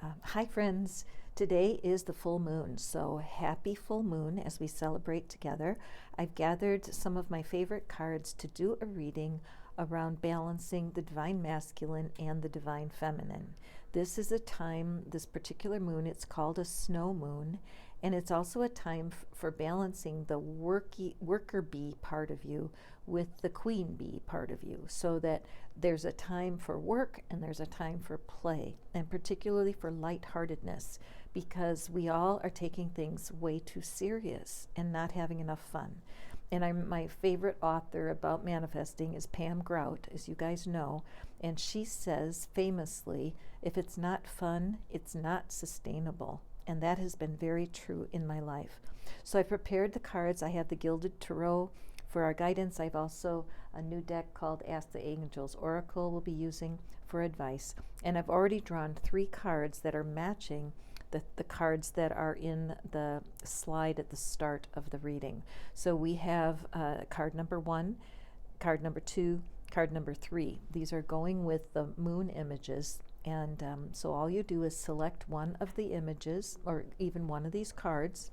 Hi friends, today is the full moon, so happy full moon as we celebrate together. I've gathered some of my favorite cards to do a reading around balancing the divine masculine and the divine feminine. This is a time, this particular moon, it's called a snow moon, and it's also a time for balancing the worker bee part of you with the queen bee part of you, so that there's a time for work and there's a time for play, and particularly for lightheartedness, because we all are taking things way too serious and not having enough fun. And my favorite author about manifesting is Pam Grout, as you guys know, and she says famously, if it's not fun, it's not sustainable. And that has been very true in my life. So I prepared the cards. I have the Gilded Tarot for our guidance. I've also a new deck called Ask the Angels Oracle we'll be using for advice. And I've already drawn 3 cards that are matching the cards that are in the slide at the start of the reading. So we have card number 1, card number 2, card number 3. These are going with the moon images. And so all you do is select one of the images or even one of these cards,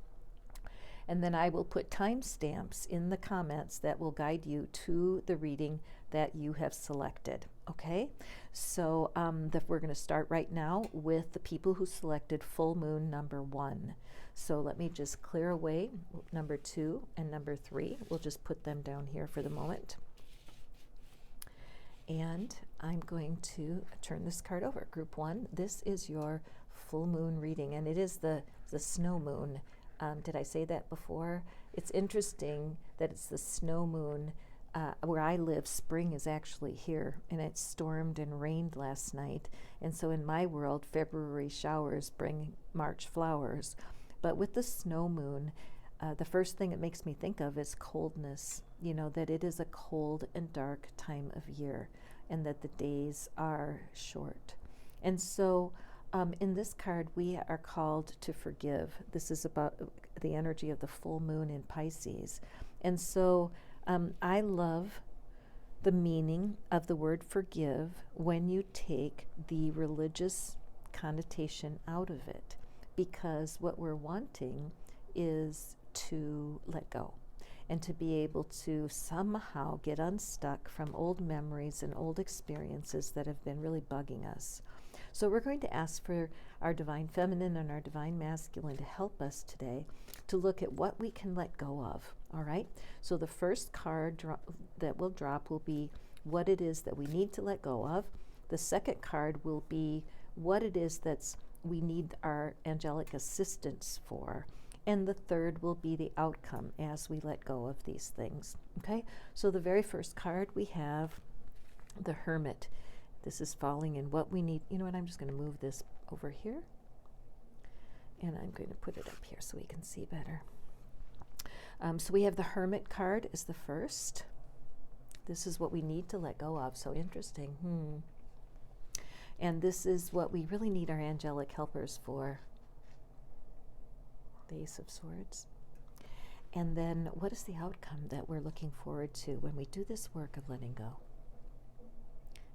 and then I will put timestamps in the comments that will guide you to the reading that you have selected. Okay, so we're going to start right now with the people who selected full moon number 1. So let me just clear away number 2 and number 3. We'll just put them down here for the moment. And I'm going to turn this card over. Group 1, this is your full moon reading, and it is the snow moon. Did I say that before? It's interesting that it's the snow moon. Where I live, spring is actually here, and it stormed and rained last night. And so in my world, February showers bring March flowers. But with the snow moon, the first thing it makes me think of is coldness, that it is a cold and dark time of year, and that the days are short. And so in this card, we are called to forgive. This is about the energy of the full moon in Pisces. And so I love the meaning of the word forgive when you take the religious connotation out of it, because what we're wanting is to let go and to be able to somehow get unstuck from old memories and old experiences that have been really bugging us. So we're going to ask for our divine feminine and our divine masculine to help us today to look at what we can let go of. All right? So the first card that we'll drop will be what it is that we need to let go of. The second card will be what it is we need our angelic assistance for. And the third will be the outcome as we let go of these things. Okay? So the very first card we have the Hermit. This is falling in what we need. You know what? I'm just going to move this over here. And I'm going to put it up here so we can see better. So we have the Hermit card is the first. This is what we need to let go of. So interesting. And this is what we really need our angelic helpers for. The Ace of Swords. And then what is the outcome that we're looking forward to when we do this work of letting go?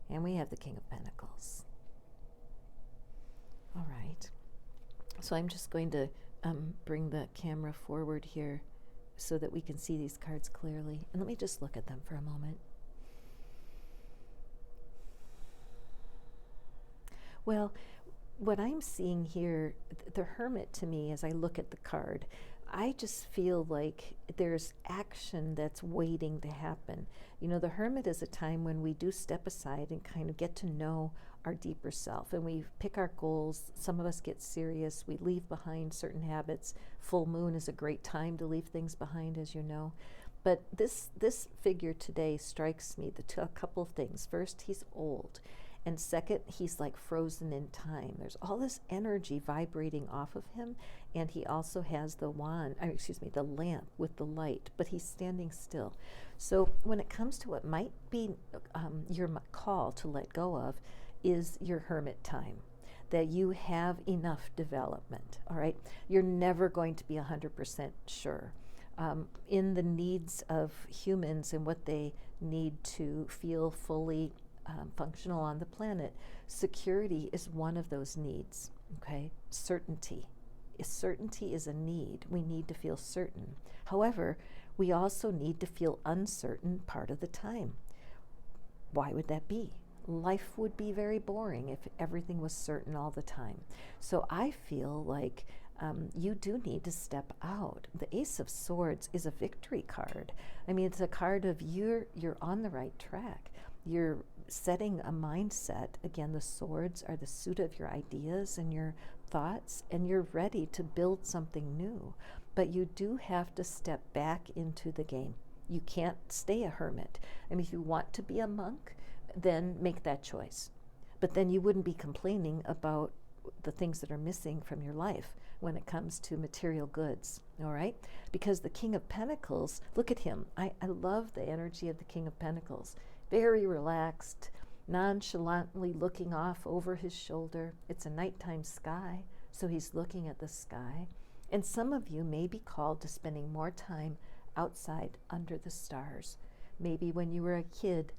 And we have the King of Pentacles. All right. So I'm just going to bring the camera forward here so that we can see these cards clearly. And let me just look at them for a moment. Well, what I'm seeing here, the Hermit to me, as I look at the card, I just feel like there's action that's waiting to happen. The Hermit is a time when we do step aside and kind of get to know our deeper self, and we pick our goals. Some of us get serious. We leave behind certain habits. Full moon is a great time to leave things behind, as you know. But this figure today strikes me a couple of things. First, he's old. And second, he's like frozen in time. There's all this energy vibrating off of him, and he also has the the lamp with the light, but he's standing still. So when it comes to what might be your call to let go of, is your Hermit time, that you have enough development, all right? You're never going to be 100% sure. In the needs of humans and what they need to feel fully functional on the planet, security is one of those needs, okay? Certainty. Certainty is a need. We need to feel certain. However, we also need to feel uncertain part of the time. Why would that be? Life would be very boring if everything was certain all the time. So I feel like you do need to step out. The Ace of Swords is a victory card. I mean, it's a card of you're on the right track. You're setting a mindset. Again, the swords are the suit of your ideas and your thoughts, and you're ready to build something new. But you do have to step back into the game. You can't stay a hermit. I mean, if you want to be a monk, then make that choice. But then you wouldn't be complaining about the things that are missing from your life when it comes to material goods, all right? Because the King of Pentacles, look at him. I love the energy of the King of Pentacles. Very relaxed, nonchalantly looking off over his shoulder. It's a nighttime sky, so he's looking at the sky. And some of you may be called to spending more time outside under the stars. Maybe when you were a kid,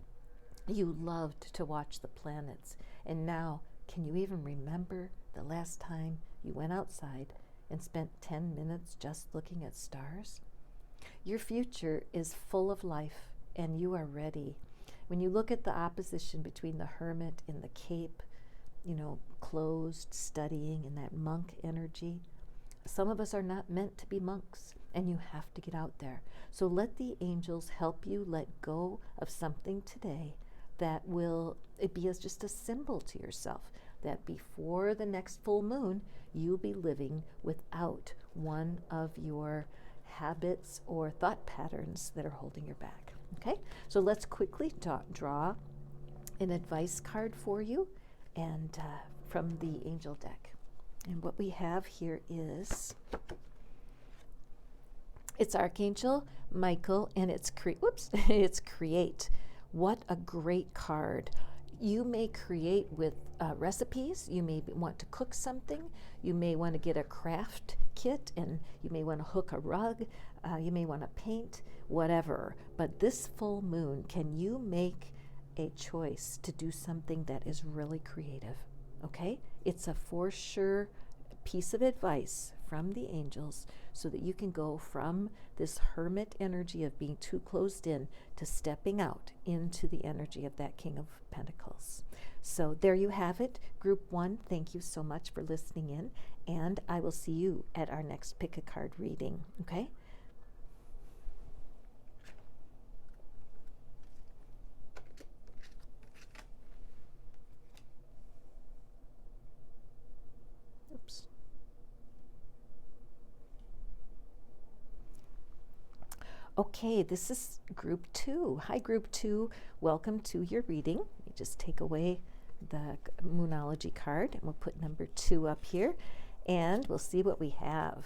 you loved to watch the planets. And now, can you even remember the last time you went outside and spent 10 minutes just looking at stars? Your future is full of life, and you are ready. When you look at the opposition between the hermit and the cape, closed, studying, and that monk energy, some of us are not meant to be monks, and you have to get out there. So let the angels help you let go of something today that will be as just a symbol to yourself, that before the next full moon, you'll be living without one of your habits or thought patterns that are holding you back. Okay, so let's quickly draw an advice card for you, and from the angel deck. And what we have here is, it's Archangel Michael, and it's it's create. What a great card. You may create with recipes. You may want to cook something. You may want to get a craft kit, and you may want to hook a rug. You may want to paint, whatever. But this full moon, can you make a choice to do something that is really creative? Okay? It's a for sure piece of advice from the angels so that you can go from this hermit energy of being too closed in to stepping out into the energy of that King of Pentacles. So there you have it. Group 1, thank you so much for listening in, and I will see you at our next Pick a Card reading, okay? Oops. Okay, this is Group 2. Hi, Group 2. Welcome to your reading. You just take away the Moonology card, and we'll put number 2 up here, and we'll see what we have.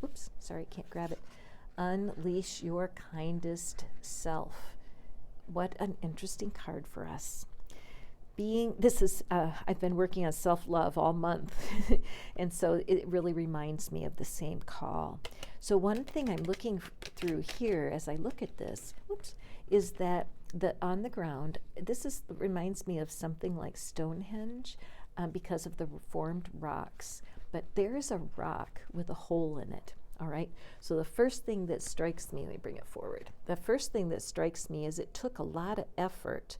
Oops, sorry, can't grab it. Unleash your kindest self. What an interesting card for us. I've been working on self-love all month, and so it really reminds me of the same call. So one thing I'm looking through here as I look at this, is that on the ground, reminds me of something like Stonehenge because of the formed rocks, but there is a rock with a hole in it. All right, so the first thing that strikes me, let me bring it forward. The first thing that strikes me is it took a lot of effort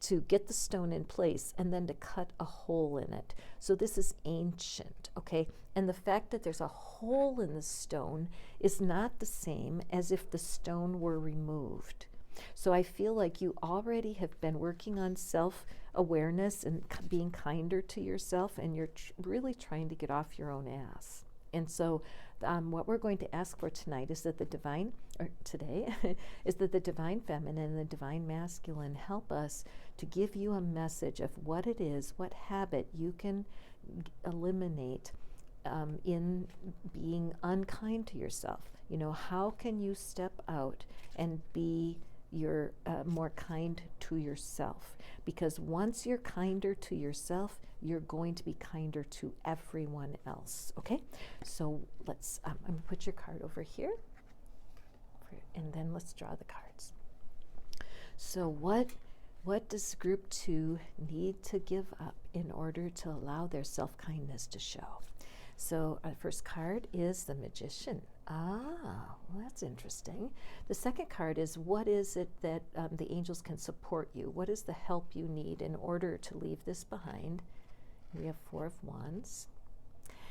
to get the stone in place and then to cut a hole in it. So this is ancient, okay? And the fact that there's a hole in the stone is not the same as if the stone were removed. So I feel like you already have been working on self-awareness and being kinder to yourself, and you're really trying to get off your own ass. And so what we're going to ask for tonight is that the divine feminine and the divine masculine help us to give you a message of what it is, what habit you can eliminate in being unkind to yourself. How can you step out and be more kind to yourself? Because once you're kinder to yourself, you're going to be kinder to everyone else, okay? So I'm going to put your card over here, and then let's draw the cards. So what What does group 2 need to give up in order to allow their self-kindness to show? So our first card is the Magician. Well, that's interesting. The second card is, what is it that the angels can support you? What is the help you need in order to leave this behind? We have 4 of Wands.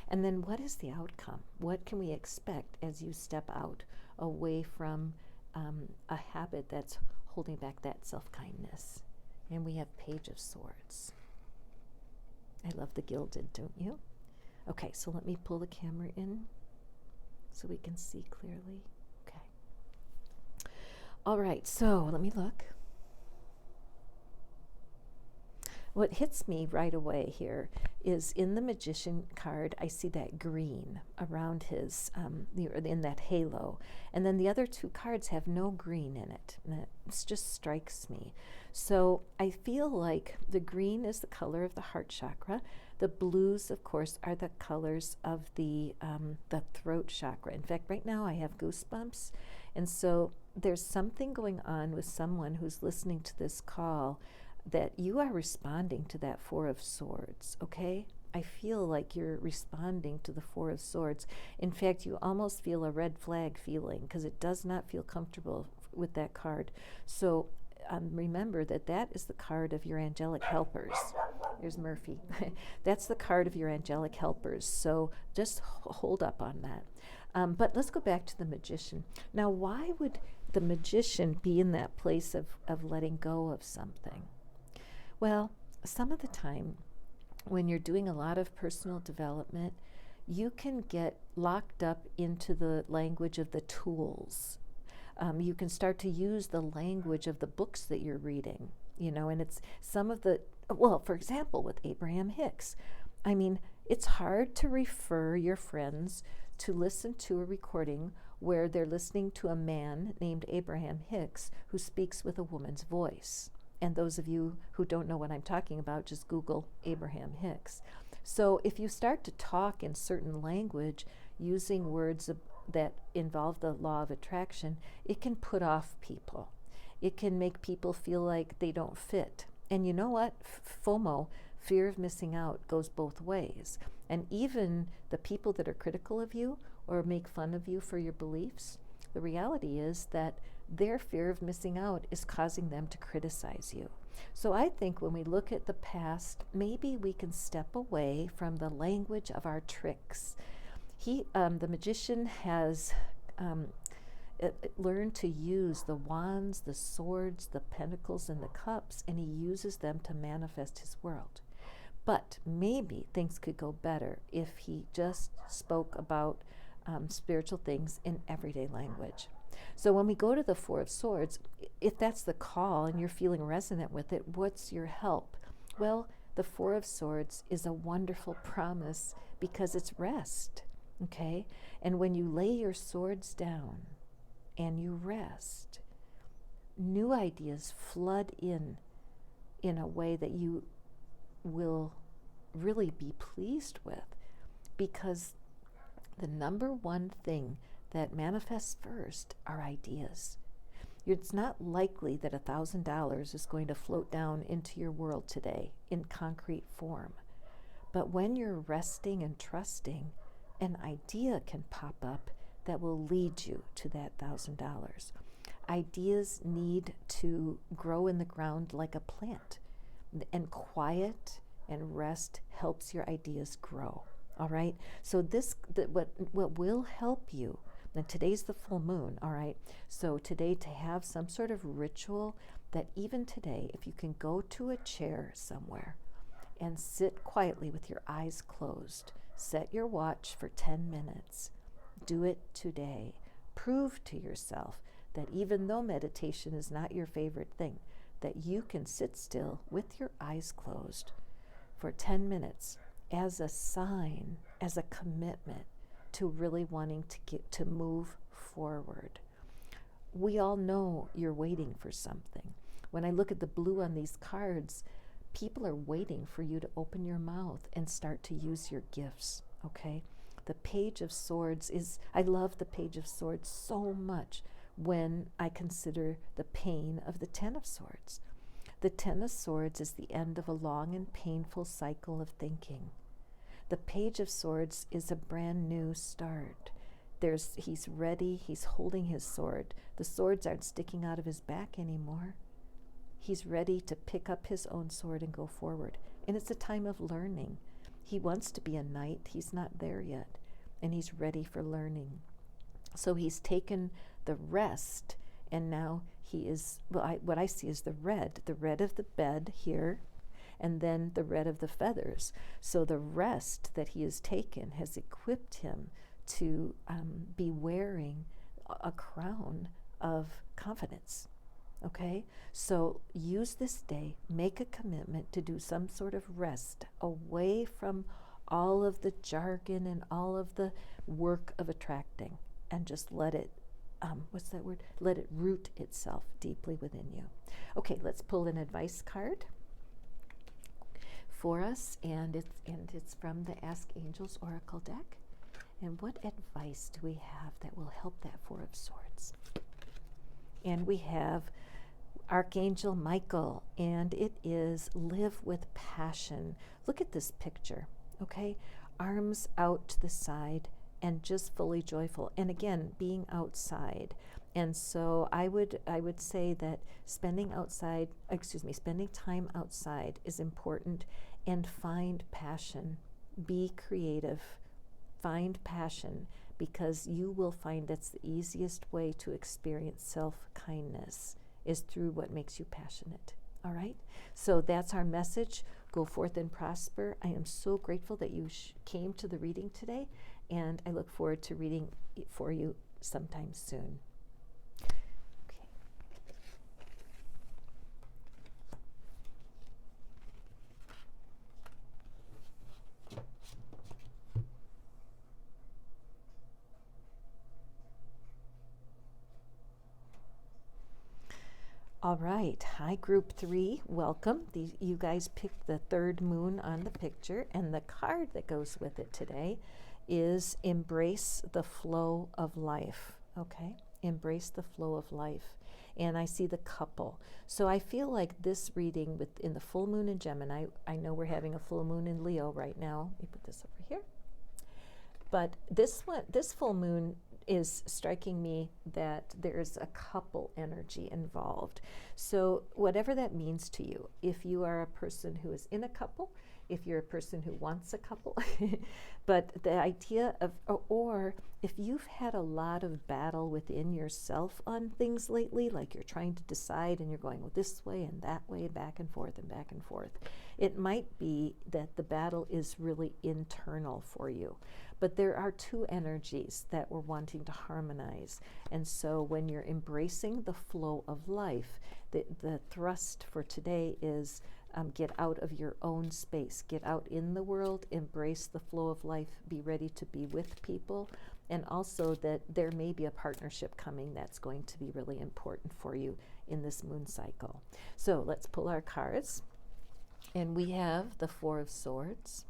And then what is the outcome? What can we expect as you step out away from a habit that's holding back that self-kindness? And we have Page of Swords. I love the gilded, don't you? Okay, so let me pull the camera in so we can see clearly. Okay. All right, so let me look. What hits me right away here is in the Magician card, I see that green around his, in that halo. And then the other 2 cards have no green in it. And that just strikes me. So I feel like the green is the color of the heart chakra. The blues, of course, are the colors of the throat chakra. In fact, right now I have goosebumps. And so there's something going on with someone who's listening to this call, that you are responding to that 4 of Swords, okay? I feel like you're responding to the 4 of Swords. In fact, you almost feel a red flag feeling because it does not feel comfortable with that card. So remember that that is the card of your angelic helpers. There's Murphy. That's the card of your angelic helpers. So just hold up on that. But let's go back to the Magician. Now, why would the Magician be in that place of letting go of something? Well, some of the time when you're doing a lot of personal development, you can get locked up into the language of the tools. You can start to use the language of the books that you're reading, and it's some of the, well, for example, with Abraham Hicks. I mean, it's hard to refer your friends to listen to a recording where they're listening to a man named Abraham Hicks who speaks with a woman's voice. And those of you who don't know what I'm talking about, just Google Abraham Hicks. So if you start to talk in certain language using words that involve the law of attraction, it can put off people. It can make people feel like they don't fit. And you know what? FOMO, fear of missing out, goes both ways. And even the people that are critical of you or make fun of you for your beliefs, the reality is that their fear of missing out is causing them to criticize you. So I think when we look at the past, maybe we can step away from the language of our tricks. The Magician has learned to use the wands, the swords, the pentacles, and the cups, and he uses them to manifest his world. But maybe things could go better if he just spoke about spiritual things in everyday language. So when we go to the 4 of Swords, if that's the call and you're feeling resonant with it, what's your help? Well, the 4 of Swords is a wonderful promise because it's rest, okay? And when you lay your swords down and you rest, new ideas flood in a way that you will really be pleased with, because the number one thing that manifests first are ideas. It's not likely that $1,000 is going to float down into your world today in concrete form. But when you're resting and trusting, an idea can pop up that will lead you to that $1,000. Ideas need to grow in the ground like a plant, and quiet and rest helps your ideas grow. All right? So what will help you, and today's the full moon, all right? So today, to have some sort of ritual that even today, if you can go to a chair somewhere and sit quietly with your eyes closed, set your watch for 10 minutes, do it today. Prove to yourself that even though meditation is not your favorite thing, that you can sit still with your eyes closed for 10 minutes as a sign, as a commitment to really wanting to move forward. We all know you're waiting for something. When I look at the blue on these cards, people are waiting for you to open your mouth and start to use your gifts, okay? The Page of Swords I love the Page of Swords so much when I consider the pain of the 10 of Swords. The Ten of Swords is the end of a long and painful cycle of thinking. The Page of Swords is a brand new start. He's ready, he's holding his sword. The swords aren't sticking out of his back anymore. He's ready to pick up his own sword and go forward. And it's a time of learning. He wants to be a knight, he's not there yet. And he's ready for learning. So he's taken the rest, and now he is, what I see is the red of the bed here, and then the red of the feathers. So the rest that he has taken has equipped him to be wearing a crown of confidence. Okay? So use this day, make a commitment to do some sort of rest away from all of the jargon and all of the work of attracting, and just let it, let it root itself deeply within you. Okay, let's pull an advice card for us, and it's from the Ask Angels Oracle deck. And what advice do we have that will help that Four of Swords? And we have Archangel Michael, and it is live with passion. Look at this picture, okay? Arms out to the side and just fully joyful. And again, being outside. And so I would say that spending time outside is important, and find passion. Be creative. Find passion, because you will find that's the easiest way to experience self-kindness is through what makes you passionate. All right? So that's our message. Go forth and prosper. I am so grateful that you came to the reading today, and I look forward to reading it for you sometime soon. All right, hi Group 3, welcome. You guys picked the third moon on the picture, and the card that goes with it today is Embrace the Flow of Life, okay? Embrace the flow of life. And I see the couple. So I feel like this reading in the full moon in Gemini, I know we're having a full moon in Leo right now. Let me put this over here. But this full moon is striking me that there's a couple energy involved. So whatever that means to you, if you are a person who is in a couple, if you're a person who wants a couple, but the idea of, or if you've had a lot of battle within yourself on things lately, like you're trying to decide and you're going, well, this way and that way, back and forth and back and forth, it might be that the battle is really internal for you. But there are two energies that we're wanting to harmonize. And so when you're embracing the flow of life, the thrust for today is get out of your own space, get out in the world, embrace the flow of life, be ready to be with people, and also that there may be a partnership coming that's going to be really important for you in this moon cycle. So let's pull our cards. And we have the Four of Swords,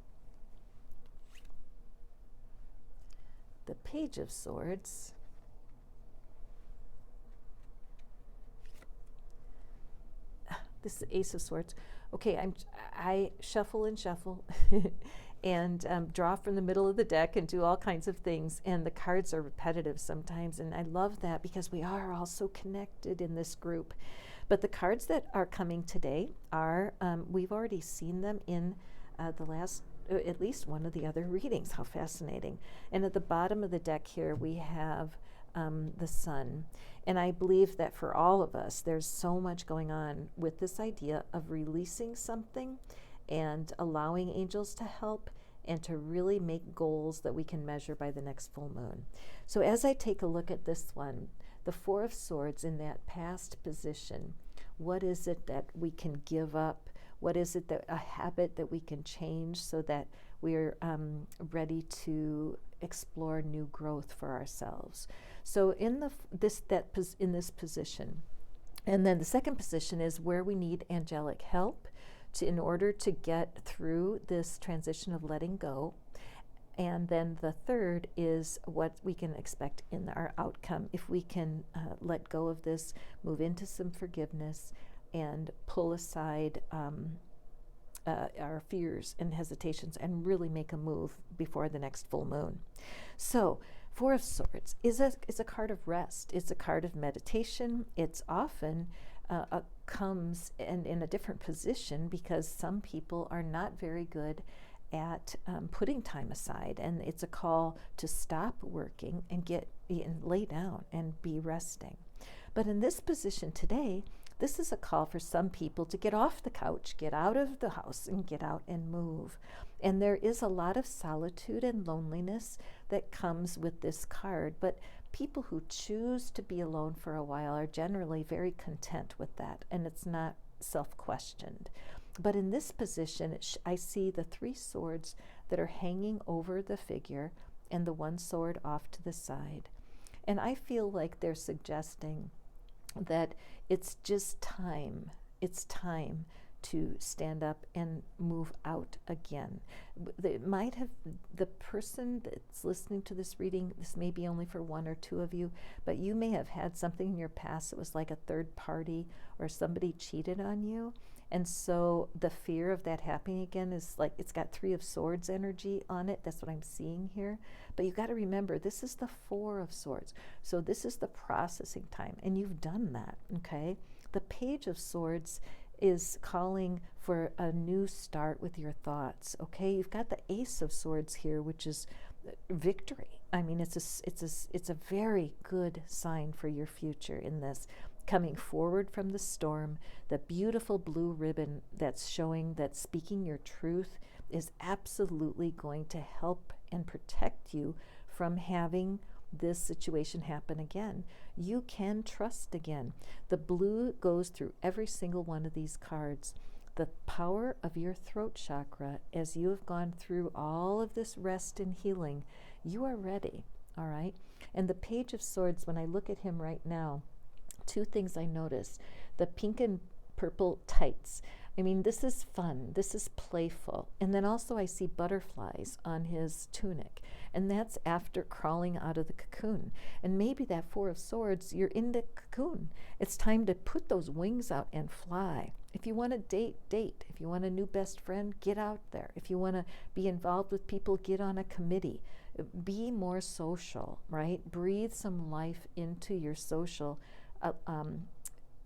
the Page of Swords, this is the Ace of Swords. Okay, I shuffle and shuffle and draw from the middle of the deck and do all kinds of things, and the cards are repetitive sometimes, and I love that because we are all so connected in this group. But the cards that are coming today are, we've already seen them in the last, at least one of the other readings. How fascinating. And at the bottom of the deck here, we have the Sun. And I believe that for all of us, there's so much going on with this idea of releasing something and allowing angels to help and to really make goals that we can measure by the next full moon. So as I take a look at this one, the Four of Swords in that past position, what is it that we can give up? What is it that a habit that we can change so that we're ready to explore new growth for ourselves? So in this position, and then the second position is where we need angelic help in order to get through this transition of letting go. And then the third is what we can expect in our outcome if we can let go of this, move into some forgiveness, and pull aside our fears and hesitations and really make a move before the next full moon. So Four of Swords is a card of rest. It's a card of meditation. It's often comes in a different position because some people are not very good at putting time aside, and it's a call to stop working and lay down and be resting. But in this position today, this is a call for some people to get off the couch, get out of the house, and get out and move. And there is a lot of solitude and loneliness that comes with this card, but people who choose to be alone for a while are generally very content with that, and it's not self-questioned. But in this position, I see the 3 swords that are hanging over the figure and the 1 sword off to the side. And I feel like they're suggesting that it's just time. It's time to stand up and move out again. It might have, the person that's listening to this reading, this may be only for 1 or 2 of you, but you may have had something in your past that was like a third party or somebody cheated on you. And so the fear of that happening again is like, it's got 3 of Swords energy on it. That's what I'm seeing here. But you've got to remember, this is the 4 of Swords. So this is the processing time, and you've done that, okay? The Page of Swords is calling for a new start with your thoughts, okay? You've got the Ace of Swords here, which is victory. I mean, it's a very good sign for your future in this. Coming forward from the storm, the beautiful blue ribbon that's showing that speaking your truth is absolutely going to help and protect you from having this situation happen again. You can trust again. The blue goes through every single one of these cards. The power of your throat chakra, as you have gone through all of this rest and healing, you are ready, all right? And the Page of Swords, when I look at him right now, 2 things I notice. The pink and purple tights. I mean, this is fun. This is playful. And then also I see butterflies on his tunic. And that's after crawling out of the cocoon. And maybe that 4 of Swords, you're in the cocoon. It's time to put those wings out and fly. If you want to date, date. If you want a new best friend, get out there. If you want to be involved with people, get on a committee. Be more social, right? Breathe some life into your social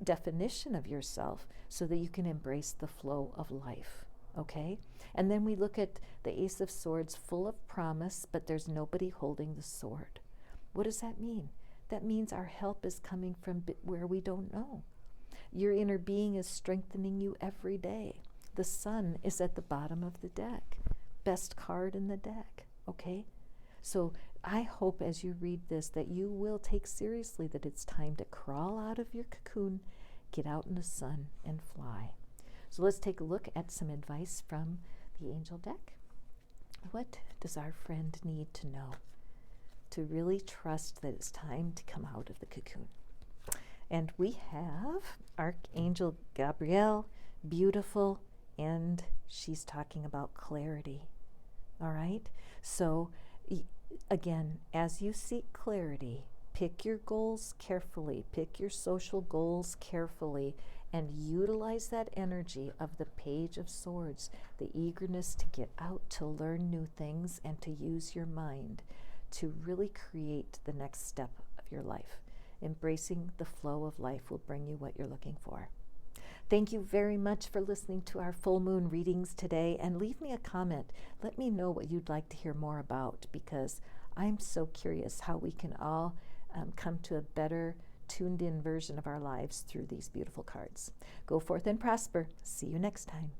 definition of yourself so that you can embrace the flow of life, okay? And then we look at the Ace of Swords, full of promise, but there's nobody holding the sword. What does that mean? That means our help is coming from where we don't know. Your inner being is strengthening you every day. The Sun is at the bottom of the deck. Best card in the deck, okay? So I hope as you read this that you will take seriously that it's time to crawl out of your cocoon, get out in the sun, and fly. So let's take a look at some advice from the angel deck. What does our friend need to know to really trust that it's time to come out of the cocoon? And we have Archangel Gabrielle, beautiful, and she's talking about clarity. All right? So again, as you seek clarity, pick your goals carefully, pick your social goals carefully, and utilize that energy of the Page of Swords, the eagerness to get out, to learn new things, and to use your mind to really create the next step of your life. Embracing the flow of life will bring you what you're looking for. Thank you very much for listening to our full moon readings today, and leave me a comment. Let me know what you'd like to hear more about, because I'm so curious how we can all come to a better tuned in version of our lives through these beautiful cards. Go forth and prosper. See you next time.